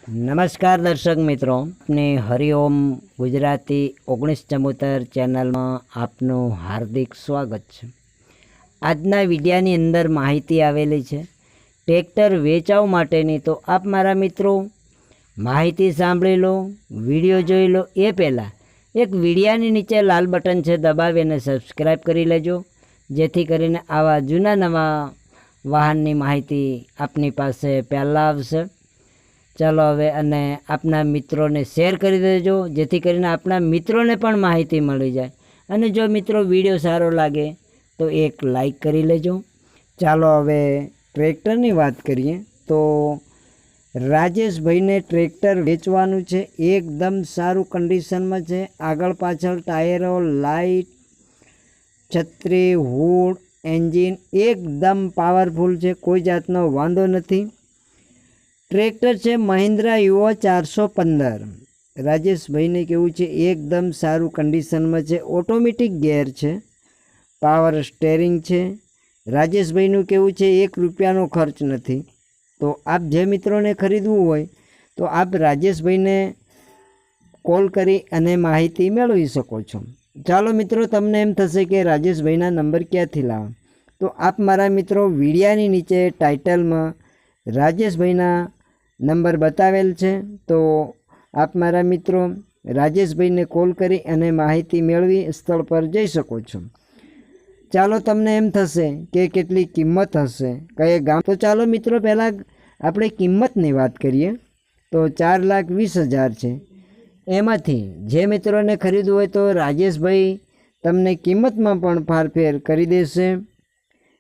નમસ્કાર દર્શક મિત્રો, આપની હરિઓમ ગુજરાતી 1974 ચેનલમાં આપનું હાર્દિક સ્વાગત છે। આજના વિડિયાની અંદર માહિતી આવેલી છે ટ્રેક્ટર વેચાવ માટેની। તો આપ મારા મિત્રો માહિતી સાંભળી લો, વિડીયો જોઈ લો એ પહેલાં એક વિડિયાની નીચે લાલ બટન છે, દબાવીને સબસ્ક્રાઈબ કરી લેજો, જેથી કરીને આવા જૂના નવા વાહનની માહિતી આપની પાસે પહેલાં આવશે। ચાલો હવે અને આપના મિત્રોને શેર કરી દેજો, જેથી કરીને આપણા મિત્રોને પણ માહિતી મળી જાય। અને જો મિત્રો વિડીયો સારો લાગે તો એક લાઈક કરી લેજો। ચાલો હવે ટ્રેક્ટરની વાત કરીએ તો રાજેશભાઈને ટ્રેક્ટર વેચવાનું છે। એકદમ સારું કન્ડિશનમાં છે। આગળ પાછળ ટાયરો, લાઇટ, છત્રી, હુડ, એન્જિન એકદમ પાવરફુલ છે, કોઈ જાતનો વાંધો નથી। ટ્રેક્ટર છે મહિન્દ્રા યુઓ 415। રાજેશભાઈને કેવું છે એકદમ સારું કન્ડિશનમાં છે, ઓટોમેટિક ગેર છે, પાવર સ્ટેરિંગ છે। રાજેશભાઈનું કેવું છે 1 રૂપિયાનો ખર્ચ નથી। તો આપ જે મિત્રોને ખરીદવું હોય તો આપ રાજેશભાઈને કોલ કરી અને માહિતી મેળવી શકો છો। ચાલો મિત્રો, તમને એમ થશે કે રાજેશભાઈના નંબર ક્યાંથી લાવવા, તો આપ મારા મિત્રો વિડિયાની નીચે ટાઇટલમાં રાજેશભાઈના નંબર બતાવેલ છે, તો આપ મારા મિત્રો રાજેશભાઈને કોલ કરી અને માહિતી મેળવી સ્થળ પર જઈ શકો છો। ચાલો, તમને એમ થશે કે કેટલી કિંમત હશે, કયા ગામ, તો ચાલો મિત્રો પહેલાં આપણે કિંમતની વાત કરીએ તો 4,20,000 છે। એમાંથી જે મિત્રોને ખરીદવું હોય તો રાજેશભાઈ તમને કિંમતમાં પણ ફારફેર કરી દેશે,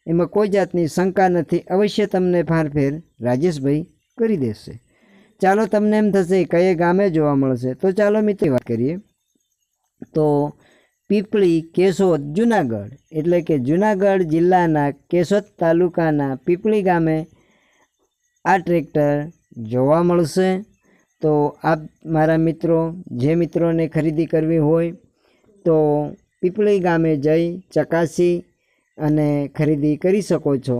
એમાં કોઈ જાતની શંકા નથી, અવશ્ય તમને ફારફેર રાજેશભાઈ કરી દેશે। ચાલો, તમને એમ થશે કયા ગામે જોવા મળશે, તો ચાલો મિત્રો વાત કરીએ તો પીપળી, કેશોદ, જુનાગઢ, એટલે કે જુનાગઢ જિલ્લાના કેશોદ તાલુકાના પીપળી ગામે આ ટ્રેક્ટર જોવા મળશે। તો આપ મારા મિત્રો જે મિત્રોને ખરીદી કરવી હોય તો પીપળી ગામે જઈ ચકાસી અને ખરીદી કરી શકો છો।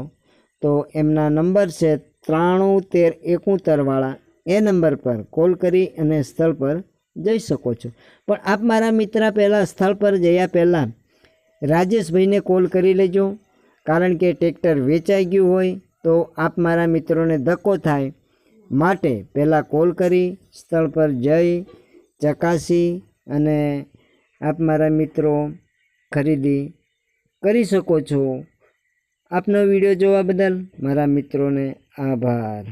તો એમના નંબર છે 931371 વાળા, એ નંબર પર કોલ કરી અને સ્થળ પર જઈ શકો છો। પણ આપ મારા મિત્ર પહેલાં સ્થળ પર જયા પહેલાં રાજેશભાઈને કોલ કરી લેજો, કારણ કે ટ્રેક્ટર વેચાઈ ગયું હોય તો આપ મારા મિત્રોને ધક્કો થાય, માટે પહેલાં કોલ કરી સ્થળ પર જઈ ચકાસી અને આપ મારા મિત્રો ખરીદી કરી શકો છો। આપનો વિડીયો જોવા બદલ મારા મિત્રોને આભાર।